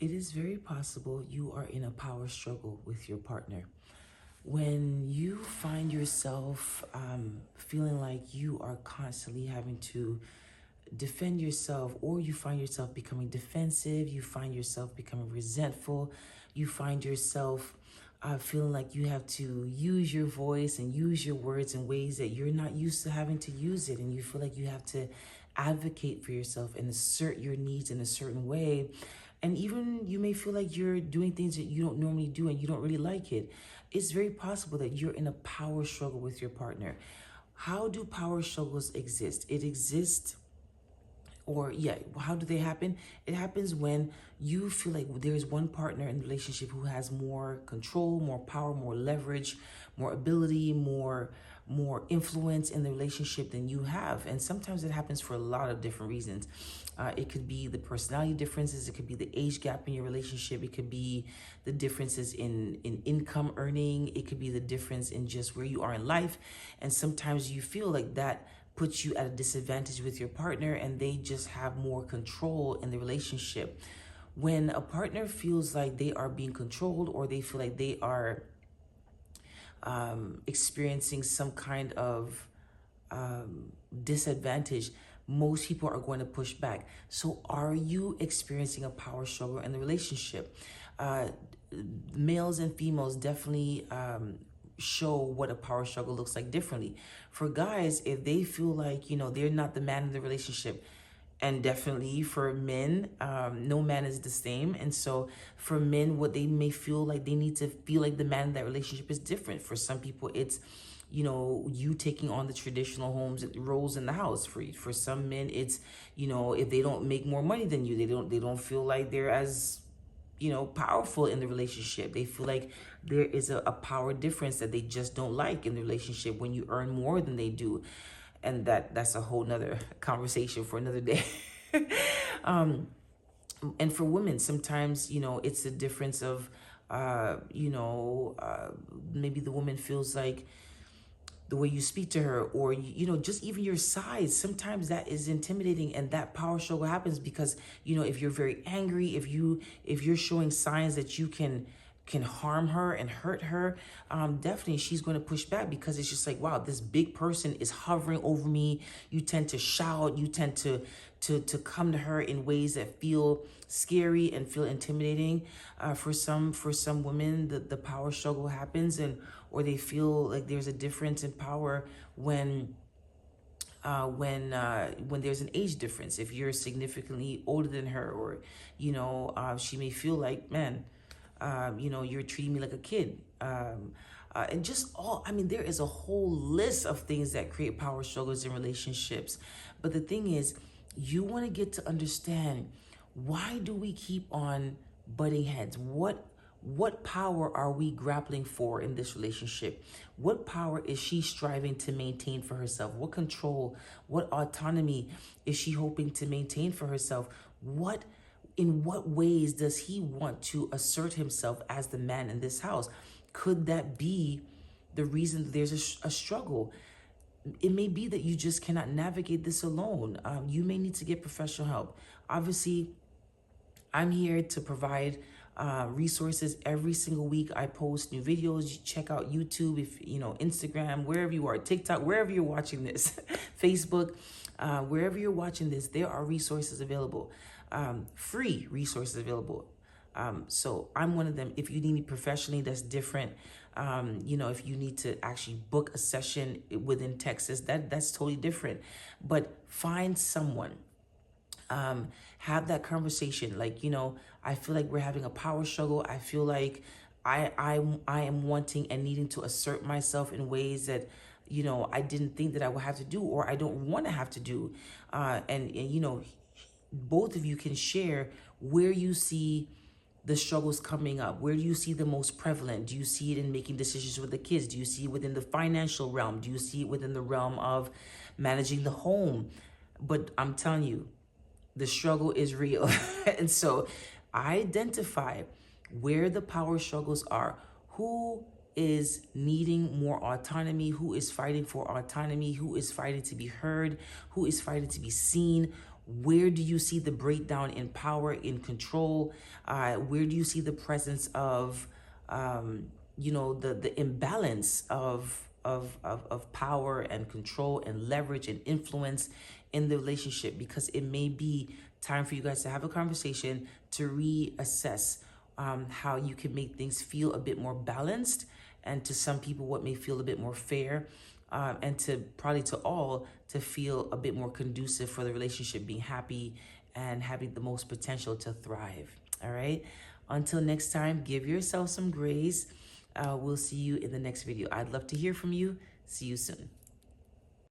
It is very possible you are in a power struggle with your partner. When you find yourself feeling like you are constantly having to defend yourself, or you find yourself becoming defensive, you find yourself becoming resentful, you find yourself feeling like you have to use your voice and use your words in ways that you're not used to having to use it, and you feel like you have to advocate for yourself and assert your needs in a certain way. And even you may feel like you're doing things that you don't normally do and you don't really like it. It's very possible that you're in a power struggle with your partner. How do power struggles exist? It exists, or yeah, how do they happen? It happens when you feel like there's one partner in the relationship who has more control, more power, more leverage, more ability, more influence in the relationship than you have. And sometimes it happens for a lot of different reasons. It could be the personality differences, it could be the age gap in your relationship, it could be the differences in income earning, it could be the difference in just where you are in life. And sometimes you feel like that puts you at a disadvantage with your partner and they just have more control in the relationship. When a partner feels like they are being controlled, or they feel like they are experiencing some kind of disadvantage, most people are going to push back. So are you experiencing a power struggle in the relationship? Males and females definitely show what a power struggle looks like differently. For guys, if they feel like, they're not the man in the relationship, and definitely for men, no man is the same. And so for men, what they may feel like, they need to feel like the man in that relationship is different. For some people, it's, you taking on the traditional homes roles in the house. For some men, it's, if they don't make more money than you, they don't feel like they're as, powerful in the relationship. They feel like there is a power difference that they just don't like in the relationship when you earn more than they do. And that's a whole nother conversation for another day. And for women, sometimes, it's a difference of, maybe the woman feels like the way you speak to her, or, just even your size, sometimes that is intimidating, and that power struggle happens because, if you're very angry, if you're showing signs that you can harm her and hurt her, definitely she's going to push back, because it's just like, wow, this big person is hovering over me. You tend to shout, you tend to come to her in ways that feel scary and feel intimidating. For some women, the power struggle happens, or they feel like there's a difference in power when there's an age difference. If you're significantly older than her, or she may feel like, man, you're treating me like a kid. And just there is a whole list of things that create power struggles in relationships. But the thing is, you want to get to understand, why do we keep on butting heads? What power are we grappling for in this relationship? What power is she striving to maintain for herself? What control, what autonomy is she hoping to maintain for herself? In what ways does he want to assert himself as the man in this house? Could that be the reason that there's a struggle? It may be that you just cannot navigate this alone. You may need to get professional help. Obviously, I'm here to provide resources every single week. I post new videos. You check out YouTube, if Instagram, wherever you are, TikTok, wherever you're watching this, Facebook, wherever you're watching this, there are resources available, free resources available. So I'm one of them. If you need me professionally, that's different. If you need to actually book a session within Texas, that's totally different. But find someone. Have that conversation. Like, I feel like we're having a power struggle. I feel like I am wanting and needing to assert myself in ways that, I didn't think that I would have to do, or I don't want to have to do. And both of you can share where you see the struggles coming up. Where do you see the most prevalent? Do you see it in making decisions with the kids? Do you see it within the financial realm? Do you see it within the realm of managing the home? But I'm telling you, the struggle is real. And so identify where the power struggles are. Who is needing more autonomy? Who is fighting for autonomy? Who is fighting to be heard? Who is fighting to be seen? Where do you see the breakdown in power, in control? Where do you see the presence of, the imbalance of power and control and leverage and influence in the relationship? Because it may be time for you guys to have a conversation to reassess how you can make things feel a bit more balanced, and to some people what may feel a bit more fair, and to probably to all to feel a bit more conducive for the relationship being happy and having the most potential to thrive. All right. Until next time, give yourself some grace. We'll see you in the next video. I'd love to hear from you. See you soon.